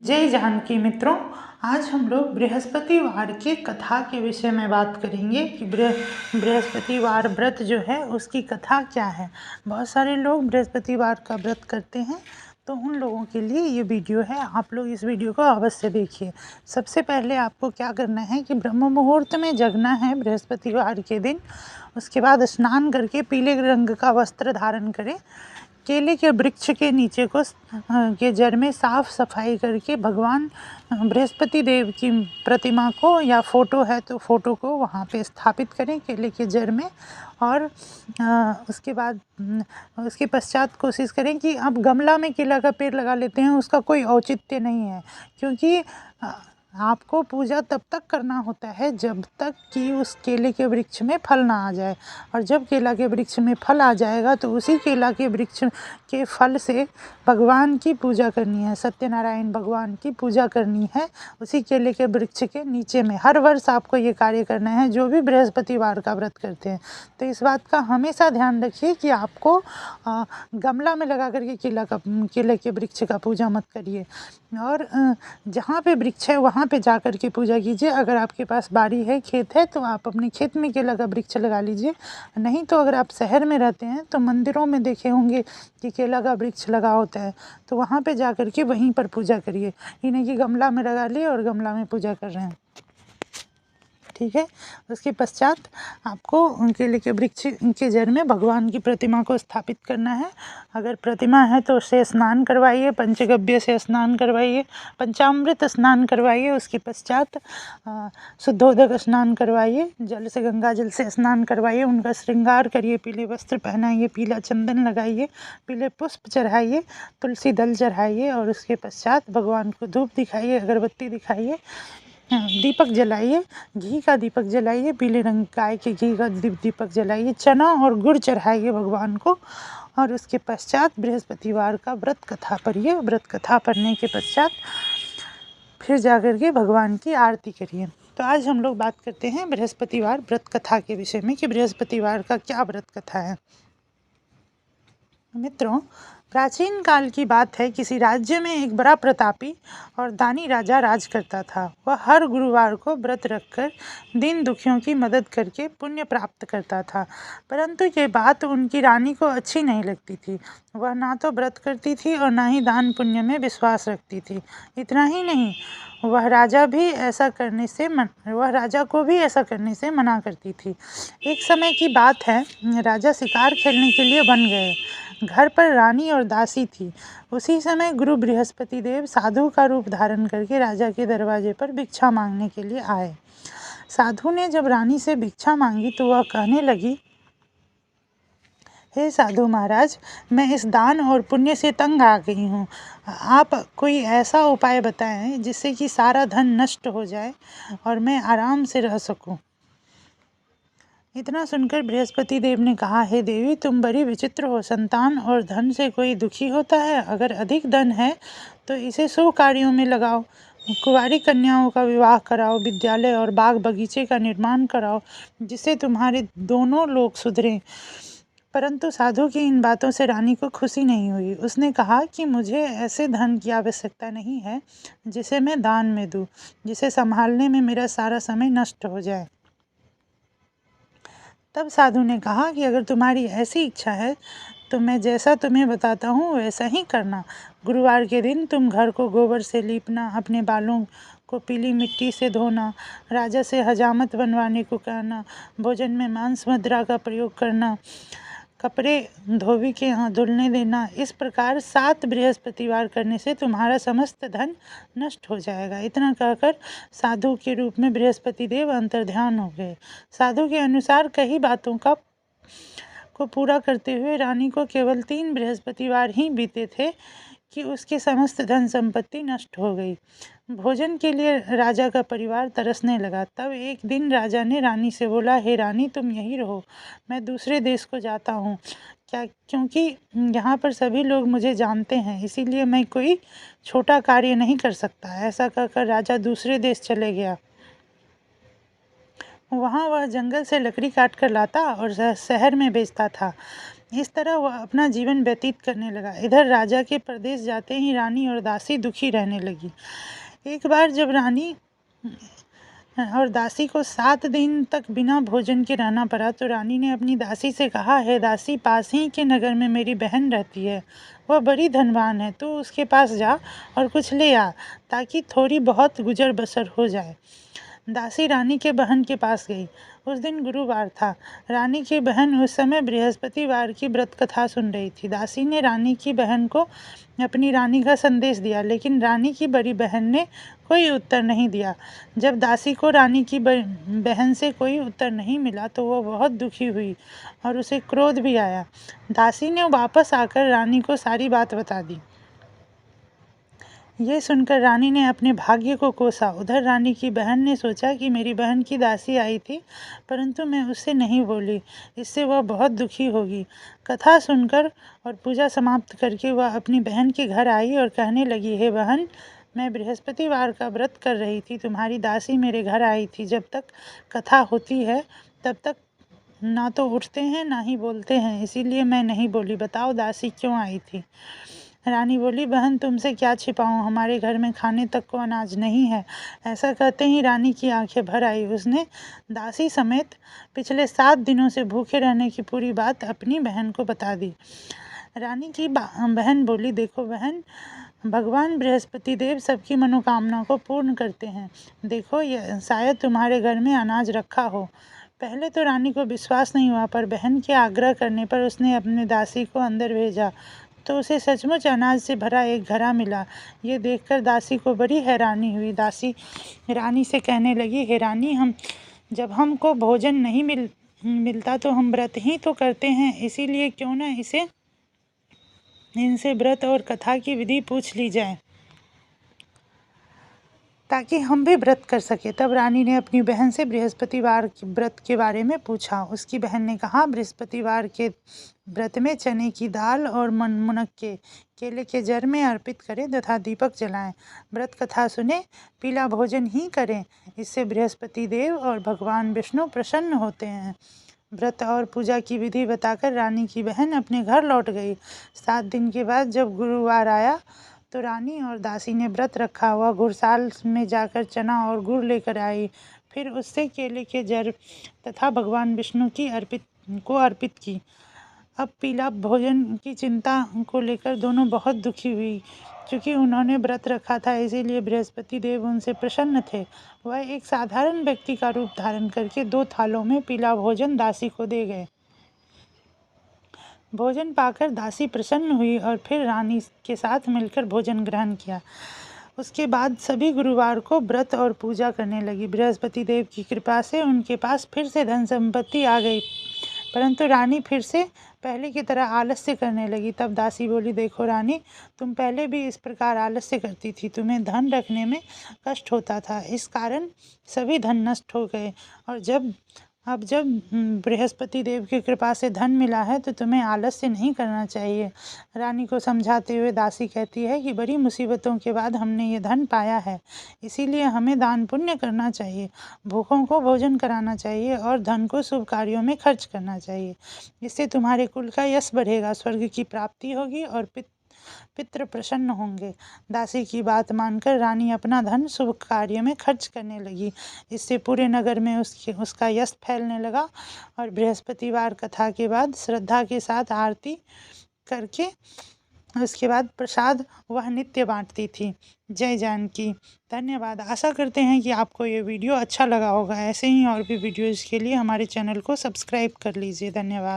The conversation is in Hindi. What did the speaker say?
जय जानकी मित्रों, आज हम लोग बृहस्पतिवार के कथा के विषय में बात करेंगे कि बृहस्पतिवार व्रत जो है उसकी कथा क्या है। बहुत सारे लोग बृहस्पतिवार का व्रत करते हैं, तो उन लोगों के लिए ये वीडियो है। आप लोग इस वीडियो को अवश्य देखिए। सबसे पहले आपको क्या करना है कि ब्रह्म मुहूर्त में जगना है बृहस्पतिवार के दिन। उसके बाद स्नान करके पीले रंग का वस्त्र धारण करें। केले के वृक्ष के नीचे को के जड़ में साफ सफाई करके भगवान बृहस्पति देव की प्रतिमा को या फोटो है तो फोटो को वहाँ पे स्थापित करें केले के जड़ में। और उसके पश्चात कोशिश करें कि अब गमला में केला का पेड़ लगा लेते हैं, उसका कोई औचित्य नहीं है, क्योंकि आपको पूजा तब तक करना होता है जब तक कि उस केले के वृक्ष में फल ना आ जाए। और जब केला के वृक्ष में फल आ जाएगा तो उसी केला के वृक्ष के फल से भगवान की पूजा करनी है, सत्यनारायण भगवान की पूजा करनी है उसी केले के वृक्ष के नीचे में। हर वर्ष आपको ये कार्य करना है जो भी बृहस्पतिवार का व्रत करते हैं। तो इस बात का हमेशा ध्यान रखिए कि आपको गमला में लगा करके केले के वृक्ष का पूजा मत करिए। और जहाँ पे वृक्ष है वहाँ पे जा कर के पूजा कीजिए। अगर आपके पास बाड़ी है, खेत है, तो आप अपने खेत में केला का वृक्ष लगा लीजिए। नहीं तो अगर आप शहर में रहते हैं तो मंदिरों में देखे होंगे कि केला का वृक्ष लगा होता है, तो वहाँ पे जा कर के वहीं पर पूजा करिए। ये नहीं कि गमला में लगा लिए और गमला में पूजा कर रहे हैं, ठीक है। उसके पश्चात आपको केले के वृक्ष के जड़ में भगवान की प्रतिमा को स्थापित करना है। अगर प्रतिमा है तो उससे स्नान करवाइए, पंचगव्य से स्नान करवाइए, पंचामृत स्नान करवाइए। उसके पश्चात शुद्धोदक स्नान करवाइए, जल से गंगा जल से स्नान करवाइए, उनका श्रृंगार करिए, पीले वस्त्र पहनाइए, पीला चंदन लगाइए, पीले पुष्प चढ़ाइए, तुलसी दल चढ़ाइए। और उसके पश्चात भगवान को धूप दिखाइए, अगरबत्ती दिखाइए, दीपक जलाइए, घी का दीपक जलाइए, पीले रंग गाय के घी का दीपक जलाइए, चना और गुड़ चढ़ाइए भगवान को। और उसके पश्चात बृहस्पतिवार का व्रत कथा पढ़िए। व्रत कथा पढ़ने के पश्चात फिर जाकर के भगवान की आरती करिए। तो आज हम लोग बात करते हैं बृहस्पतिवार व्रत कथा के विषय में कि बृहस्पतिवार का क्या व्रत कथा है। मित्रों, प्राचीन काल की बात है, किसी राज्य में एक बड़ा प्रतापी और दानी राजा राज करता था। वह हर गुरुवार को व्रत रखकर दीन दुखियों की मदद करके पुण्य प्राप्त करता था, परंतु ये बात उनकी रानी को अच्छी नहीं लगती थी। वह ना तो व्रत करती थी और ना ही दान पुण्य में विश्वास रखती थी। इतना ही नहीं, वह राजा को भी ऐसा करने से मना करती थी। एक समय की बात है, राजा शिकार खेलने के लिए वन गए। घर पर रानी और दासी थी। उसी समय गुरु बृहस्पति देव साधु का रूप धारण करके राजा के दरवाजे पर भिक्षा मांगने के लिए आए। साधु ने जब रानी से भिक्षा मांगी तो वह कहने लगी, हे साधु महाराज, मैं इस दान और पुण्य से तंग आ गई हूँ। आप कोई ऐसा उपाय बताएं जिससे कि सारा धन नष्ट हो जाए और मैं आराम से रह सकूं। इतना सुनकर बृहस्पति देव ने कहा, हे देवी, तुम बड़ी विचित्र हो। संतान और धन से कोई दुखी होता है? अगर अधिक धन है तो इसे शुभ कार्यों में लगाओ। कुंवारी कन्याओं का विवाह कराओ, विद्यालय और बाग बगीचे का निर्माण कराओ, जिससे तुम्हारे दोनों लोग सुधरें। परंतु साधु की इन बातों से रानी को खुशी नहीं हुई। उसने कहा कि मुझे ऐसे धन की आवश्यकता नहीं है जिसे मैं दान में दूं, जिसे संभालने में मेरा सारा समय नष्ट हो जाए। तब साधु ने कहा कि अगर तुम्हारी ऐसी इच्छा है तो मैं जैसा तुम्हें बताता हूँ वैसा ही करना। गुरुवार के दिन तुम घर को गोबर से लीपना, अपने बालों को पीली मिट्टी से धोना, राजा से हजामत बनवाने को कहना, भोजन में मांस मदिरा का प्रयोग करना, कपड़े धोबी के यहाँ धुलने देना। इस प्रकार 7 बृहस्पतिवार करने से तुम्हारा समस्त धन नष्ट हो जाएगा। इतना कहकर साधु के रूप में बृहस्पति देव अंतर्ध्यान हो गए। साधु के अनुसार कई बातों को पूरा करते हुए रानी को केवल 3 बृहस्पतिवार ही बीते थे कि उसके समस्त धन संपत्ति नष्ट हो गई। भोजन के लिए राजा का परिवार तरसने लगा। तब एक दिन राजा ने रानी से बोला, हे रानी, तुम यहीं रहो, मैं दूसरे देश को जाता हूँ। क्योंकि यहाँ पर सभी लोग मुझे जानते हैं, इसीलिए मैं कोई छोटा कार्य नहीं कर सकता। ऐसा कहकर राजा दूसरे देश चले गया। वहाँ वह जंगल से लकड़ी काट कर लाता और शहर में बेचता था। इस तरह वह अपना जीवन व्यतीत करने लगा। इधर राजा के प्रदेश जाते ही रानी और दासी दुखी रहने लगी। एक बार जब रानी और दासी को 7 दिन तक बिना भोजन के रहना पड़ा तो रानी ने अपनी दासी से कहा, है दासी, पास ही के नगर में मेरी बहन रहती है, वह बड़ी धनवान है, तू उसके पास जा और कुछ ले आ ताकि थोड़ी बहुत गुजर बसर हो जाए। दासी रानी के बहन के पास गई। उस दिन गुरुवार था। रानी की बहन उस समय बृहस्पतिवार की व्रत कथा सुन रही थी। दासी ने रानी की बहन को अपनी रानी का संदेश दिया, लेकिन रानी की बड़ी बहन ने कोई उत्तर नहीं दिया। जब दासी को रानी की बहन से कोई उत्तर नहीं मिला तो वह बहुत दुखी हुई और उसे क्रोध भी आया। दासी ने वापस आकर रानी को सारी बात बता दी। ये सुनकर रानी ने अपने भाग्य को कोसा। उधर रानी की बहन ने सोचा कि मेरी बहन की दासी आई थी, परंतु मैं उससे नहीं बोली, इससे वह बहुत दुखी होगी। कथा सुनकर और पूजा समाप्त करके वह अपनी बहन के घर आई और कहने लगी, हे बहन, मैं बृहस्पतिवार का व्रत कर रही थी, तुम्हारी दासी मेरे घर आई थी। जब तक कथा होती है तब तक ना तो उठते हैं ना ही बोलते हैं, इसीलिए मैं नहीं बोली। बताओ दासी क्यों आई थी? रानी बोली, बहन, तुमसे क्या छिपाऊं, हमारे घर में खाने तक को अनाज नहीं है। ऐसा कहते ही रानी की आंखें भर आई। उसने दासी समेत पिछले 7 दिनों से भूखे रहने की पूरी बात अपनी बहन को बता दी। रानी की बहन बोली, देखो बहन, भगवान बृहस्पति देव सबकी मनोकामना को पूर्ण करते हैं। देखो, शायद तुम्हारे घर में अनाज रखा हो। पहले तो रानी को विश्वास नहीं हुआ, पर बहन के आग्रह करने पर उसने अपने दासी को अंदर भेजा तो उसे सचमुच अनाज से भरा एक घड़ा मिला। ये देखकर दासी को बड़ी हैरानी हुई। दासी रानी से कहने लगी, हे रानी, जब हमको भोजन नहीं मिलता तो हम व्रत ही तो करते हैं, इसीलिए क्यों न इनसे व्रत और कथा की विधि पूछ ली जाए ताकि हम भी व्रत कर सके। तब रानी ने अपनी बहन से बृहस्पतिवार व्रत के बारे में पूछा। उसकी बहन ने कहा, बृहस्पतिवार के व्रत में चने की दाल और मुनक्के केले के जड़ में अर्पित करें तथा दीपक जलाएं, व्रत कथा सुने, पीला भोजन ही करें, इससे बृहस्पति देव और भगवान विष्णु प्रसन्न होते हैं। व्रत और पूजा की विधि बताकर रानी की बहन अपने घर लौट गई। 7 दिन के बाद जब गुरुवार आया तो रानी और दासी ने व्रत रखा हुआ घुड़साल में जाकर चना और गुड़ लेकर आई। फिर उससे केले के जड़ तथा भगवान विष्णु की अर्पित की। अब पीला भोजन की चिंता को लेकर दोनों बहुत दुखी हुई। क्योंकि उन्होंने व्रत रखा था, इसीलिए बृहस्पति देव उनसे प्रसन्न थे। वह एक साधारण व्यक्ति का रूप धारण करके 2 थालों में पीला भोजन दासी को दे गए। भोजन पाकर दासी प्रसन्न हुई और फिर रानी के साथ मिलकर भोजन ग्रहण किया। उसके बाद सभी गुरुवार को व्रत और पूजा करने लगी। बृहस्पति देव की कृपा से उनके पास फिर से धन संपत्ति आ गई, परंतु रानी फिर से पहले की तरह आलस्य करने लगी। तब दासी बोली, देखो रानी, तुम पहले भी इस प्रकार आलस्य करती थी, तुम्हें धन रखने में कष्ट होता था, इस कारण सभी धन नष्ट हो गए, और अब जब बृहस्पति देव की कृपा से धन मिला है तो तुम्हें आलस्य नहीं करना चाहिए। रानी को समझाते हुए दासी कहती है कि बड़ी मुसीबतों के बाद हमने ये धन पाया है, इसीलिए हमें दान पुण्य करना चाहिए, भूखों को भोजन कराना चाहिए और धन को शुभ कार्यों में खर्च करना चाहिए। इससे तुम्हारे कुल का यश बढ़ेगा, स्वर्ग की प्राप्ति होगी और पितृ प्रसन्न होंगे। दासी की बात मानकर रानी अपना धन शुभ कार्य में खर्च करने लगी। इससे पूरे नगर में उसका यश फैलने लगा और बृहस्पतिवार कथा के बाद श्रद्धा के साथ आरती करके उसके बाद प्रसाद वह नित्य बांटती थी। जय जानकी। धन्यवाद। आशा करते हैं कि आपको ये वीडियो अच्छा लगा होगा। ऐसे ही और भी वीडियोज़ के लिए हमारे चैनल को सब्सक्राइब कर लीजिए। धन्यवाद।